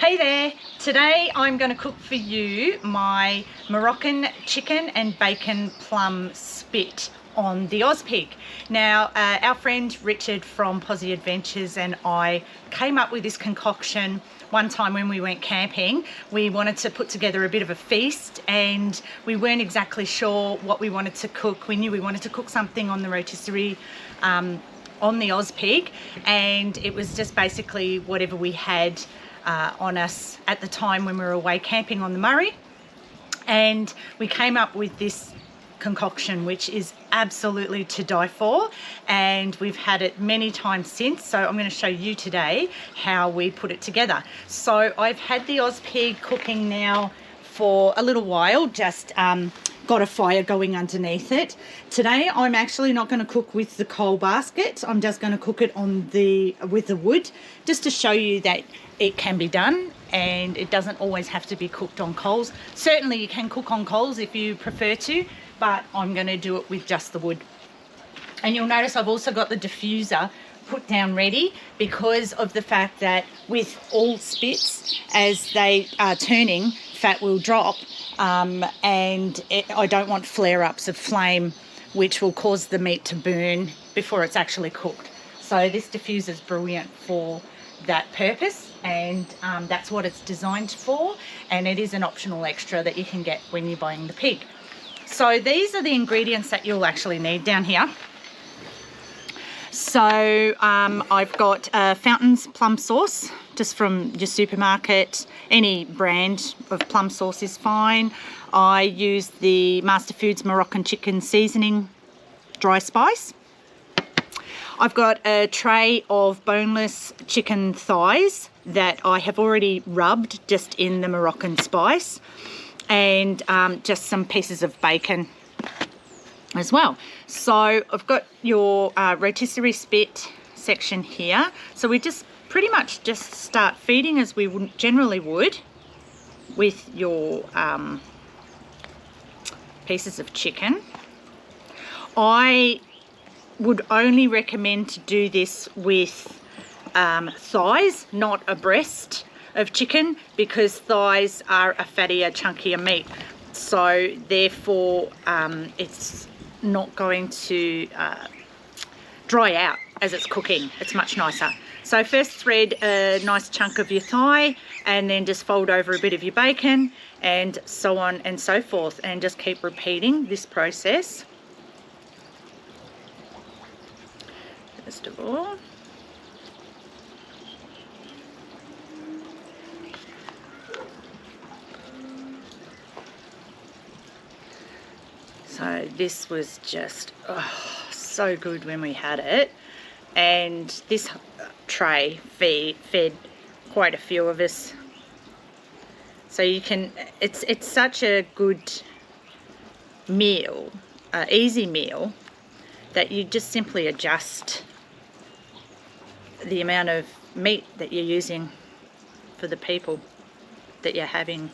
Hey there, today I'm going to cook for you my Moroccan chicken and bacon plum spit on the Ozpig. Now our friend Richard from Posy Adventures and I came up with this concoction one time when we went camping. We wanted to put together a bit of a feast and we weren't exactly sure what we wanted to cook. We knew we wanted to cook something on the rotisserie on the Ozpig, and it was just basically whatever we had on us at the time when we were away camping on the Murray. And we came up with this concoction, which is absolutely to die for, and we've had it many times since. So I'm going to show you today how we put it together. So I've had the Ozpig cooking now for a little while, just got a fire going underneath it. Today I'm actually not going to cook with the coal basket. I'm just going to cook it on with the wood, just to show you that it can be done and it doesn't always have to be cooked on coals. Certainly you can cook on coals if you prefer to, but I'm going to do it with just the wood. And you'll notice I've also got the diffuser put down ready, because of the fact that with all spits, as they are turning, fat will drop, and I don't want flare-ups of flame which will cause the meat to burn before it's actually cooked. So this diffuser is brilliant for that purpose, and that's what it's designed for, and it is an optional extra that you can get when you're buying the pig. So these are the ingredients that you'll actually need down here. So I've got Fountains plum sauce, just from your supermarket. Any brand of plum sauce is fine. I use the Master Foods Moroccan chicken seasoning dry spice. I've got a tray of boneless chicken thighs that I have already rubbed just in the Moroccan spice, and just some pieces of bacon as well. So I've got your rotisserie spit section here. So we just pretty much just start feeding as we generally would with your pieces of chicken. I would only recommend to do this with thighs, not a breast of chicken, because thighs are a fattier, chunkier meat. So therefore it's not going to dry out as it's cooking. It's much nicer. So first thread a nice chunk of your thigh, and then just fold over a bit of your bacon, and so on and so forth, and just keep repeating this process. First of all, so this was just so good when we had it, and this tray fed quite a few of us. So you can, it's such a good meal, easy meal, that you just simply adjust the amount of meat that you're using for the people that you're having.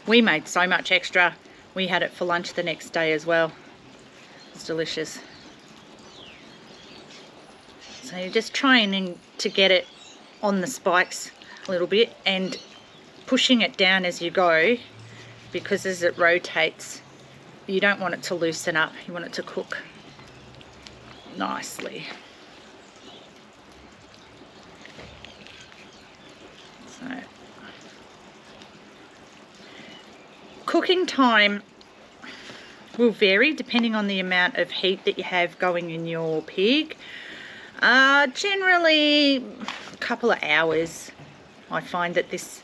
We made so much extra. We had it for lunch the next day as well. It's delicious. So you're just trying to get it on the spikes a little bit and pushing it down as you go, because as it rotates, you don't want it to loosen up. You want it to cook nicely. So cooking time will vary depending on the amount of heat that you have going in your pig. Generally a couple of hours I find that this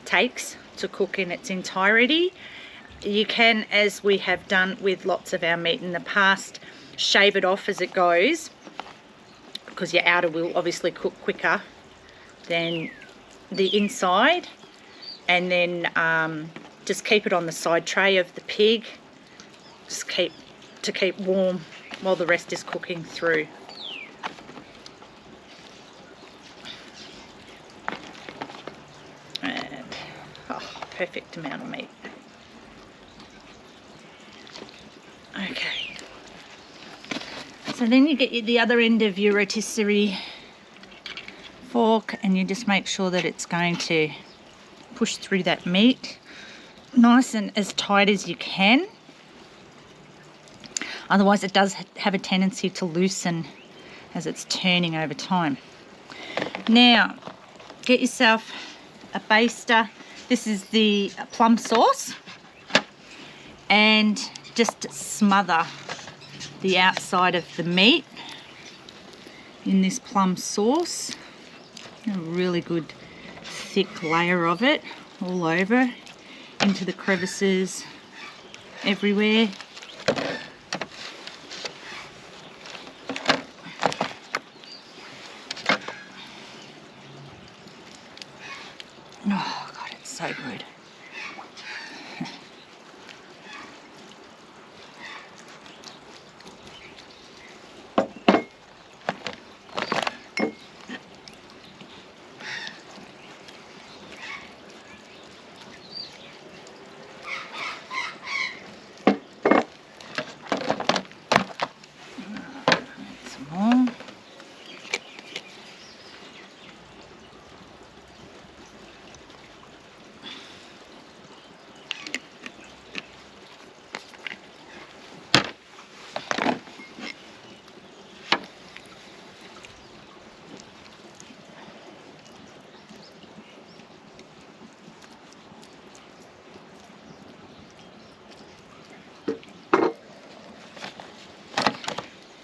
takes to cook in its entirety. You can, as we have done with lots of our meat in the past, shave it off as it goes, because your outer will obviously cook quicker than the inside, and then just keep it on the side tray of the pig, just keep warm while the rest is cooking through. And perfect amount of meat. Okay, so then you get the other end of your rotisserie for fork and you just make sure that it's going to push through that meat nice and as tight as you can. Otherwise it does have a tendency to loosen as it's turning over time. Now get yourself a baster. This is the plum sauce, and just smother the outside of the meat in this plum sauce. A really good thick layer of it all over, into the crevices everywhere. Oh God, it's so good. Some more.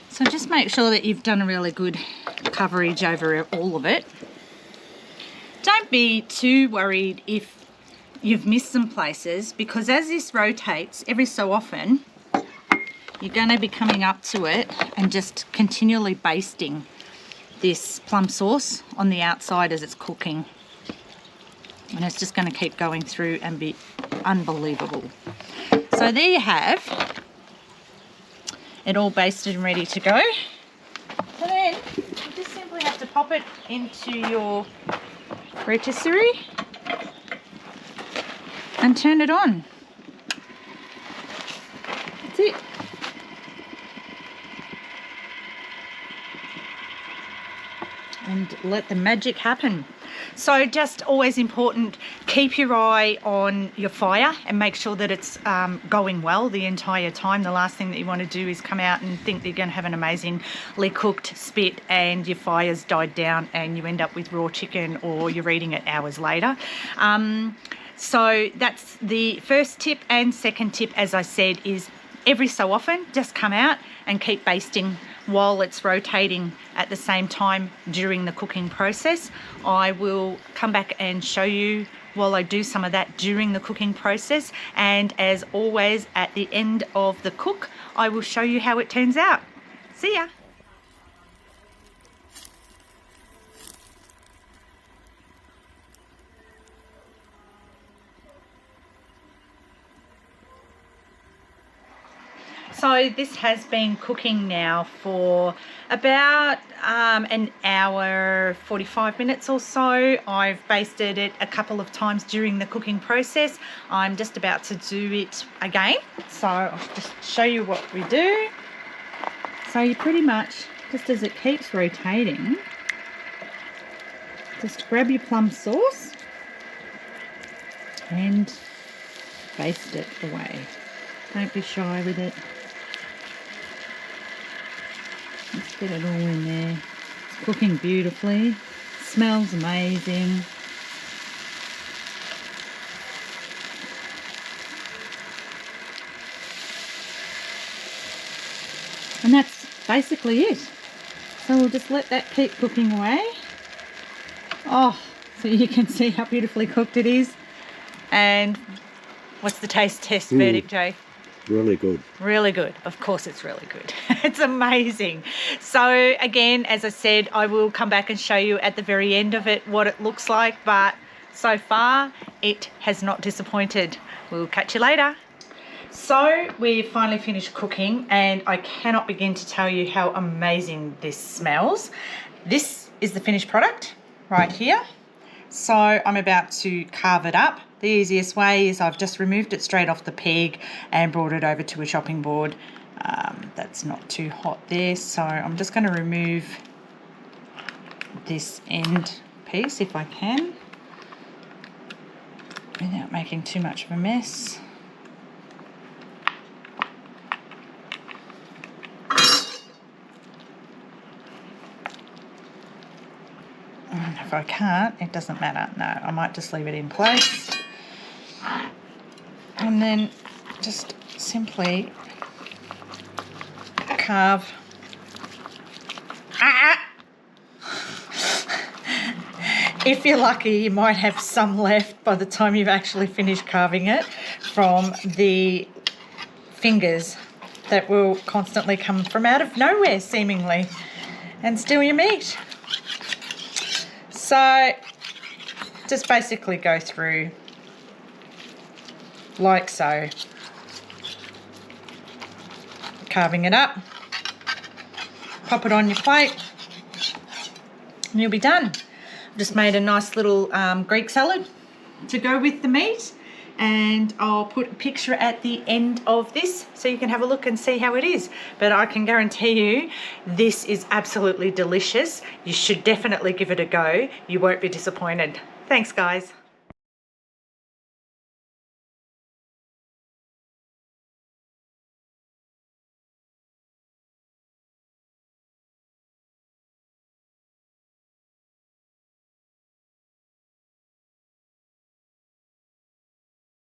So just make sure that you've done a really good coverage over all of it. Don't be too worried if you've missed some places, because as this rotates every so often, you're going to be coming up to it and just continually basting this plum sauce on the outside as it's cooking. And it's just going to keep going through and be unbelievable. So there you have it all basted and ready to go. So then you just simply have to pop it into your rotisserie and turn it on. That's it. And let the magic happen. So just always important, keep your eye on your fire and make sure that it's going well the entire time. The last thing that you want to do is come out and think that you're going to have an amazingly cooked spit and your fire's died down and you end up with raw chicken, or you're eating it hours later. So that's the first tip. And second tip, as I said, is every so often just come out and keep basting while it's rotating at the same time during the cooking process. I will come back and show you while I do some of that during the cooking process, and as always at the end of the cook I will show you how it turns out. See ya. So this has been cooking now for about an hour, 45 minutes or so. I've basted it a couple of times during the cooking process. I'm just about to do it again. So I'll just show you what we do. So you pretty much, just as it keeps rotating, just grab your plum sauce and baste it away. Don't be shy with it. Let's get it all in there. It's cooking beautifully. Smells amazing. And that's basically it. So we'll just let that keep cooking away. Oh, so you can see how beautifully cooked it is. And what's the taste test verdict, Jay? Really good. Really good. Of course it's really good. It's amazing. So again, as I said, I will come back and show you at the very end of it what it looks like, but so far it has not disappointed. We'll catch you later. So we've finally finished cooking and I cannot begin to tell you how amazing this smells. This is the finished product right here. So I'm about to carve it up. The easiest way is I've just removed it straight off the peg and brought it over to a chopping board. That's not too hot there, so I'm just going to remove this end piece if I can, without making too much of a mess. And if I can't, it doesn't matter. No, I might just leave it in place. And then just simply carve. If you're lucky, you might have some left by the time you've actually finished carving it from the fingers that will constantly come from out of nowhere, seemingly, and steal your meat. So just basically go through like so, carving it up, pop it on your plate, and you'll be done. I've just made a nice little Greek salad to go with the meat, and I'll put a picture at the end of this so you can have a look and see how it is. But I can guarantee you this is absolutely delicious. You should definitely give it a go. You won't be disappointed. Thanks, guys.